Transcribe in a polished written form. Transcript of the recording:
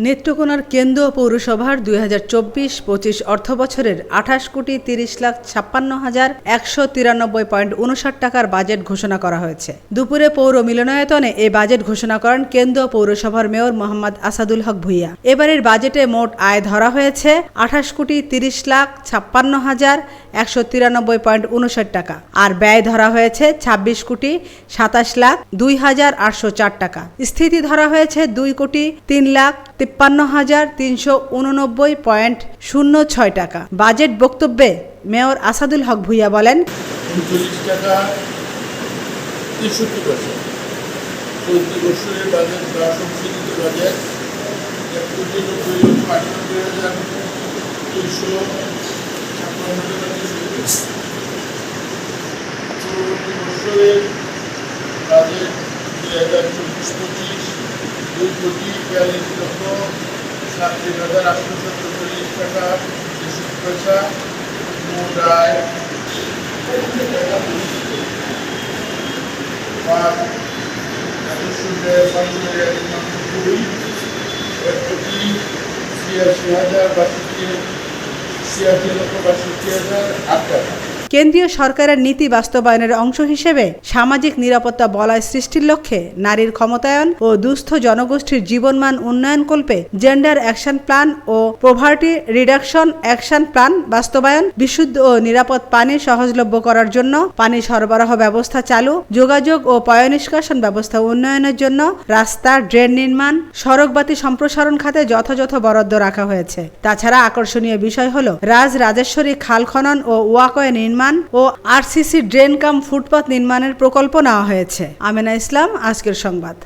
নেত্রকোনার কেন্দ্রীয় পৌরসভার 2024-25 অর্থবছরের 28,53,193.59 টাকার বাজেট ঘোষণা করা হয়েছে। দুপুরে পৌর মিলনায়তনে এই বাজেট ঘোষণা করেন কেন্দ্রীয় পৌরসভার মেয়র মোহাম্মদ আসাদুল হক ভূঁইয়া। এবারের বাজেটে মোট আয় ধরা হয়েছে 28,30,56,193.59 টাকা আর ব্যয় ধরা হয়েছে 26,27,02,804 টাকা। স্থিতি ধরা হয়েছে 2,03,53,89.06 টাকা। বাজেট বক্তব্যে মেয়র আসাদুল হক ভূঁইয়া বলেন, 39 টাকা 63 পয়সা চলতি বছরের বাজেট বা সংশোধিত বাজেট 1,92,98,256 পরবর্তী বছরের বাজেট 2024-25 2,42,37,840 টাকা 63 পয়সা। মোট আয় 1,86,62,82,86,62,8 টাকা। কেন্দ্রীয় সরকারের নীতি বাস্তবায়নের অংশ হিসেবে সামাজিক নিরাপত্তা বলয় সৃষ্টির লক্ষ্যে নারীর ক্ষমতায়ন ও দুস্থ জনগোষ্ঠীর জীবনমান উন্নয়নকল্পে জেন্ডার অ্যাকশন প্ল্যান ও পভার্টি রিডাকশন অ্যাকশন প্ল্যান বাস্তবায়ন, বিশুদ্ধ ও নিরাপদ পানি সহজলভ্য করার জন্য পানি সরবরাহ ব্যবস্থা চালু, যোগাযোগ ও পয়ঃনিষ্কাশন ব্যবস্থা উন্নয়নের জন্য রাস্তা, ড্রেন নির্মাণ, সড়কবাতি সম্প্রসারণ খাতে যথাযথ বরাদ্দ রাখা হয়েছে। তাছাড়া আকর্ষণীয় বিষয় হল রাজরাজেশ্বরী খাল খনন ও ওয়াকওয়ে নির্মাণ ও আরসিসি ড্রেন কাম ফুটপাত নির্মাণের প্রকল্প নেওয়া হয়েছে। আমেনা ইসলাম, আজকের সংবাদ।